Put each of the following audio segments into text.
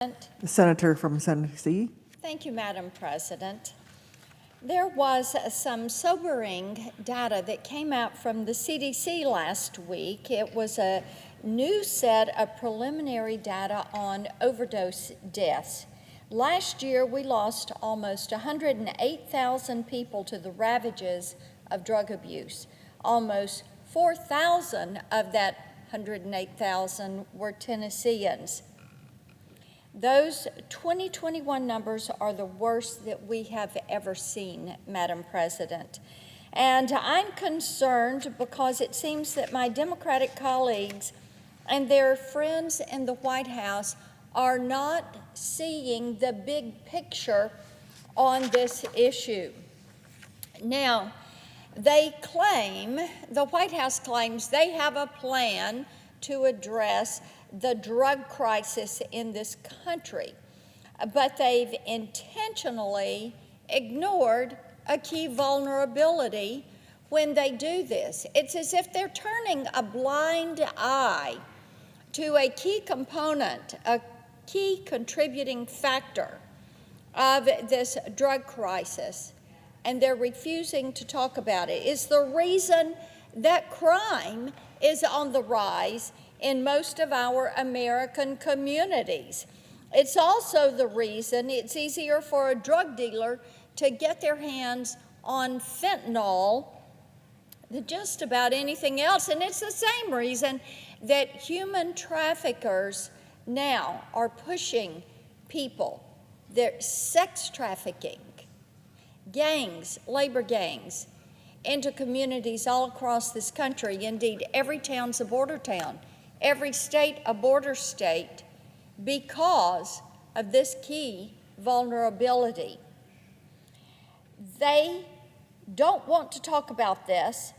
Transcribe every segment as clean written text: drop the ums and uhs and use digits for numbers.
The senator from Tennessee. Thank you, Madam President. There was some sobering data that came out from the CDC last week. It was a new set of preliminary data on overdose deaths. Last year, we lost almost 108,000 people to the ravages of drug abuse. Almost 4,000 of that 108,000 were Tennesseans. Those 2021 numbers are the worst that we have ever seen, Madam President. And I'm concerned because it seems that my Democratic colleagues and their friends in the White House are not seeing the big picture on this issue. Now, the White House claims they have a plan to address the drug crisis in this country, but they've intentionally ignored a key vulnerability when they do this. It's as if they're turning a blind eye to a key component, a key contributing factor of this drug crisis, and they're refusing to talk about it. It's the reason that crime is on the rise in most of our American communities. It's also the reason it's easier for a drug dealer to get their hands on fentanyl than just about anything else. And it's the same reason that human traffickers now are pushing people, their sex trafficking, gangs, labor gangs, into communities all across this country. Indeed, every town's a border town. Every state a border state, because of this key vulnerability. They don't want to talk about this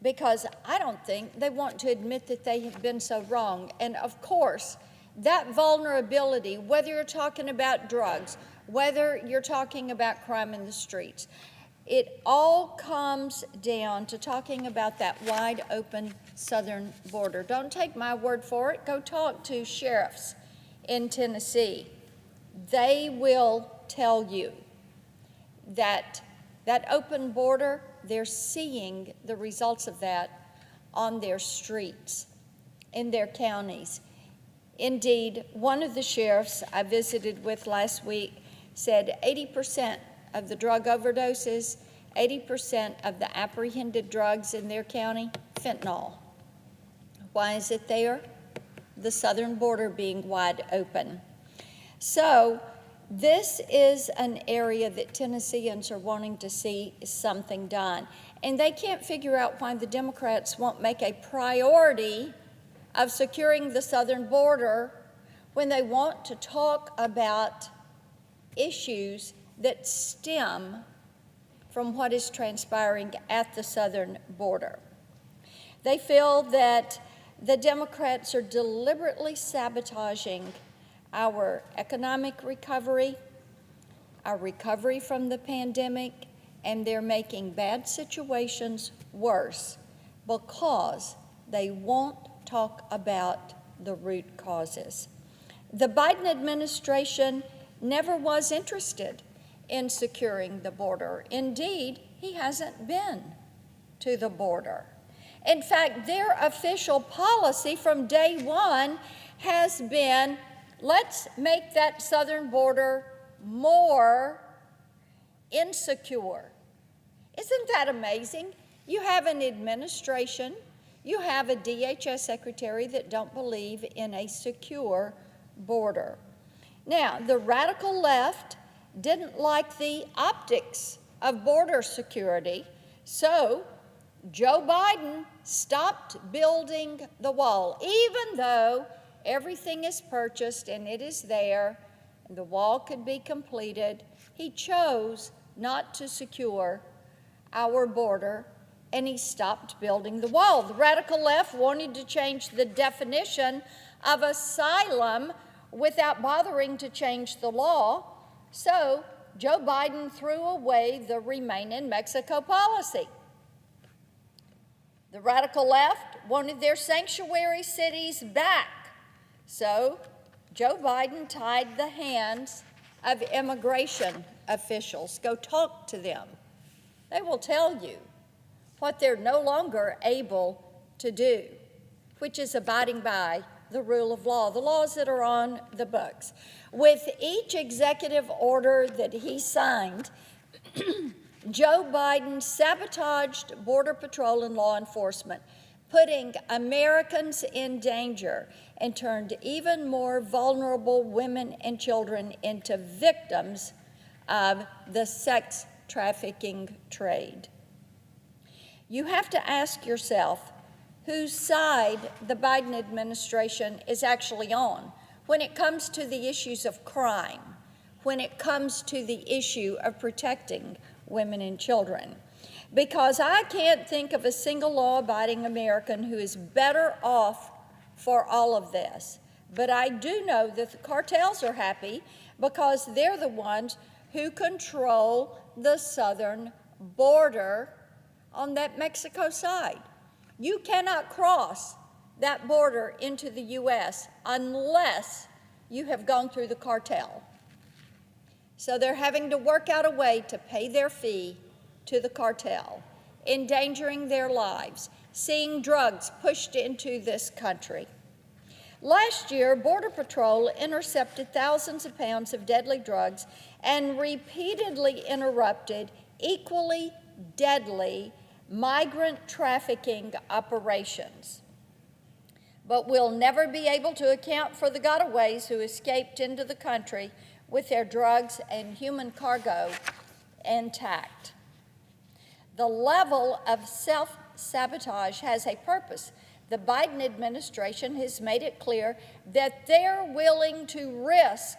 because I don't think they want to admit that they have been so wrong. And of course, that vulnerability, whether you're talking about drugs, whether you're talking about crime in the streets, it all comes down to talking about that wide open southern border. Don't take my word for it. Go talk to sheriffs in Tennessee. They will tell you that that open border, they're seeing the results of that on their streets, in their counties. Indeed, one of the sheriffs I visited with last week said 80% of the drug overdoses, 80% of the apprehended drugs in their county, fentanyl. Why is it there? The southern border being wide open. So this is an area that Tennesseans are wanting to see something done. And they can't figure out why the Democrats won't make a priority of securing the southern border when they want to talk about issues that stem from what is transpiring at the southern border. They feel that the Democrats are deliberately sabotaging our economic recovery, our recovery from the pandemic, and they're making bad situations worse because they won't talk about the root causes. The Biden administration never was interested in securing the border. Indeed, he hasn't been to the border. In fact, their official policy from day one has been, let's make that southern border more insecure. Isn't that amazing? You have an administration, you have a DHS secretary that don't believe in a secure border. Now, the radical left didn't like the optics of border security, so Joe Biden stopped building the wall, even though everything is purchased and it is there, and the wall could be completed. He chose not to secure our border, and he stopped building the wall. The radical left wanted to change the definition of asylum without bothering to change the law. So Joe Biden threw away the Remain in Mexico policy. The radical left wanted their sanctuary cities back. So Joe Biden tied the hands of immigration officials. Go talk to them. They will tell you what they're no longer able to do, which is abiding by the rule of law, the laws that are on the books. With each executive order that he signed, Joe Biden sabotaged Border Patrol and law enforcement, putting Americans in danger, and turned even more vulnerable women and children into victims of the sex trafficking trade. You have to ask yourself whose side the Biden administration is actually on when it comes to the issues of crime, when it comes to the issue of protecting women and children. Because I can't think of a single law-abiding American who is better off for all of this. But I do know that the cartels are happy because they're the ones who control the southern border on that Mexico side. You cannot cross that border into the U.S. unless you have gone through the cartel. So they're having to work out a way to pay their fee to the cartel, endangering their lives, seeing drugs pushed into this country. Last year, Border Patrol intercepted thousands of pounds of deadly drugs and repeatedly interrupted equally deadly migrant trafficking operations. But we'll never be able to account for the gotaways who escaped into the country with their drugs and human cargo intact. The level of self-sabotage has a purpose. The Biden administration has made it clear that they're willing to risk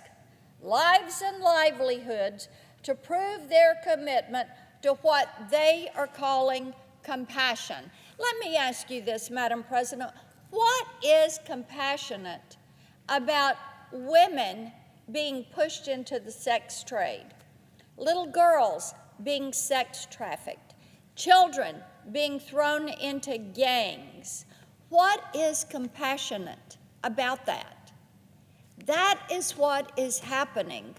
lives and livelihoods to prove their commitment to what they are calling compassion. Let me ask you this, Madam President. What is compassionate about women being pushed into the sex trade, little girls being sex trafficked, children being thrown into gangs? What is compassionate about that? That is what is happening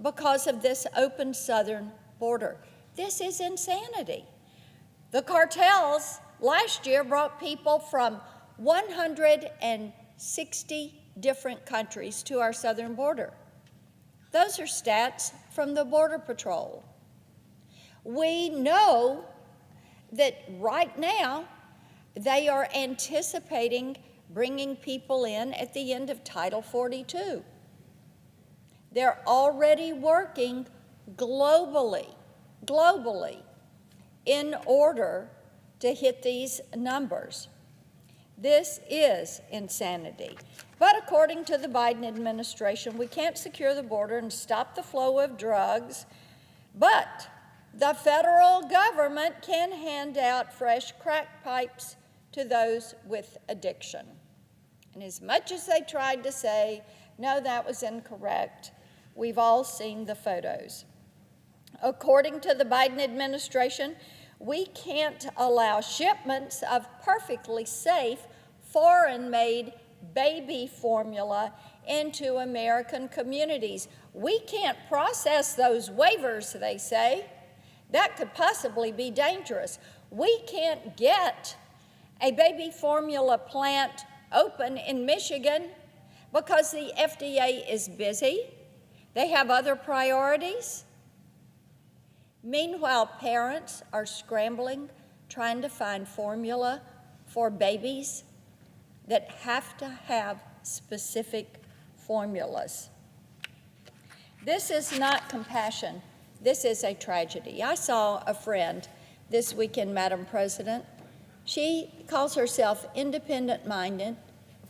because of this open southern border. This is insanity. The cartels last year brought people from 160 different countries to our southern border. Those are stats from the Border Patrol. We know that right now they are anticipating bringing people in at the end of Title 42. They're already working globally, in order to hit these numbers. This is insanity. But according to the Biden administration, we can't secure the border and stop the flow of drugs, but the federal government can hand out fresh crack pipes to those with addiction. And as much as they tried to say, no, that was incorrect, we've all seen the photos. According to the Biden administration, we can't allow shipments of perfectly safe, foreign-made baby formula into American communities. We can't process those waivers, they say. That could possibly be dangerous. We can't get a baby formula plant open in Michigan because the FDA is busy. They have other priorities. Meanwhile, parents are scrambling, trying to find formula for babies that have to have specific formulas. This is not compassion. This is a tragedy. I saw a friend this weekend, Madam President. She calls herself independent-minded,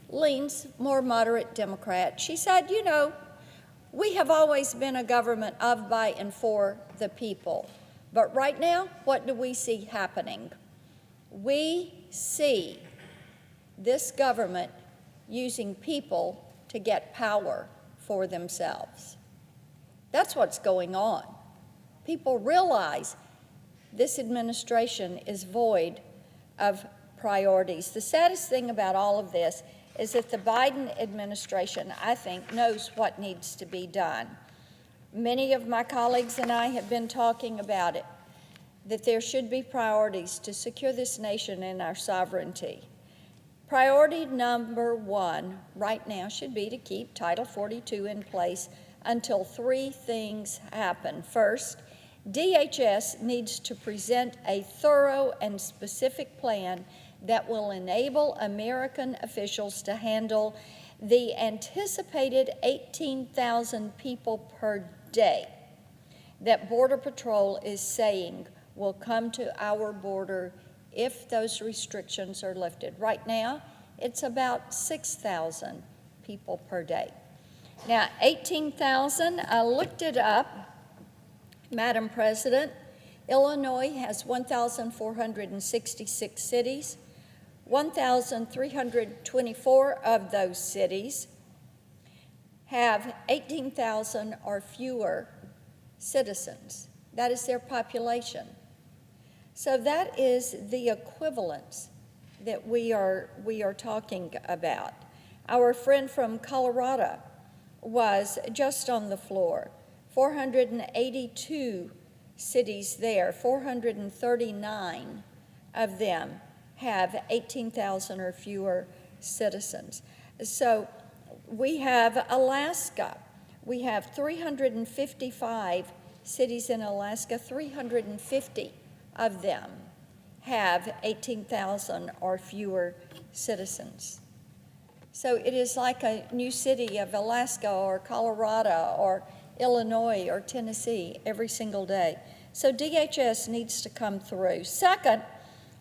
leans more moderate Democrat. She said, you know, we have always been a government of, by, and for the people. But right now, what do we see happening? We see this government using people to get power for themselves. That's what's going on. People realize this administration is void of priorities. The saddest thing about all of this is that the Biden administration, I think, knows what needs to be done. Many of my colleagues and I have been talking about it, that there should be priorities to secure this nation and our sovereignty. Priority number one right now should be to keep Title 42 in place until three things happen. First, DHS needs to present a thorough and specific plan that will enable American officials to handle the anticipated 18,000 people per day that Border Patrol is saying will come to our border if those restrictions are lifted. Right now, it's about 6,000 people per day. Now, 18,000, I looked it up, Madam President. Illinois has 1,466 cities. 1,324 of those cities have 18,000 or fewer citizens. That is their population. So that is the equivalence that we are talking about. Our friend from Colorado was just on the floor. 482 cities there, 439 of them have 18,000 or fewer citizens. So we have Alaska. We have 355 cities in Alaska, 350 of them have 18,000 or fewer citizens. So it is like a new city of Alaska or Colorado or Illinois or Tennessee every single day. So DHS needs to come through. Second,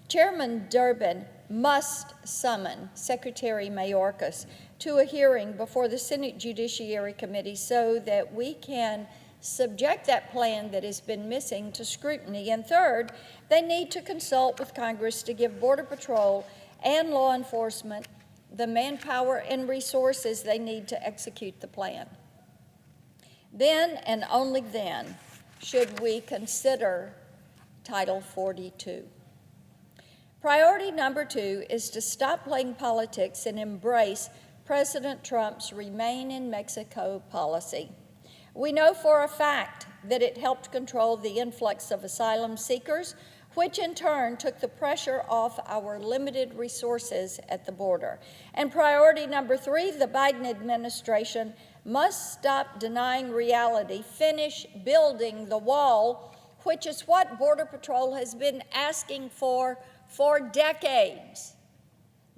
Chairman Durbin must summon Secretary Mayorkas to a hearing before the Senate Judiciary Committee so that we can subject that plan that has been missing to scrutiny. And third, they need to consult with Congress to give Border Patrol and law enforcement the manpower and resources they need to execute the plan. Then and only then should we consider Title 42. Priority number two is to stop playing politics and embrace President Trump's Remain in Mexico policy. We know for a fact that it helped control the influx of asylum seekers, which in turn took the pressure off our limited resources at the border. And priority number three, the Biden administration must stop denying reality, finish building the wall, which is what Border Patrol has been asking for decades.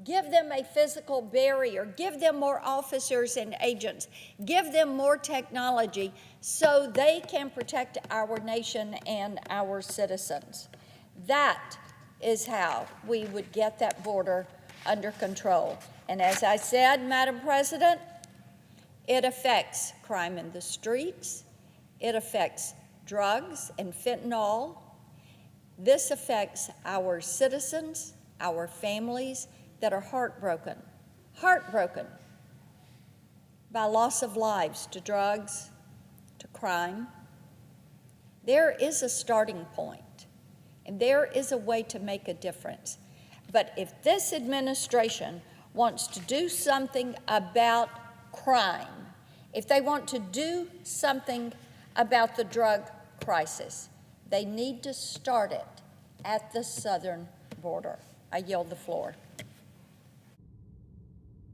Give them a physical barrier, give them more officers and agents, give them more technology so they can protect our nation and our citizens. That is how we would get that border under control. And as I said, Madam President, it affects crime in the streets, it affects drugs and fentanyl. This affects our citizens, our families that are heartbroken by loss of lives to drugs, to crime. There is a starting point, and there is a way to make a difference. But if this administration wants to do something about crime, if they want to do something about the drug crisis, they need to start it at the southern border. I yield the floor.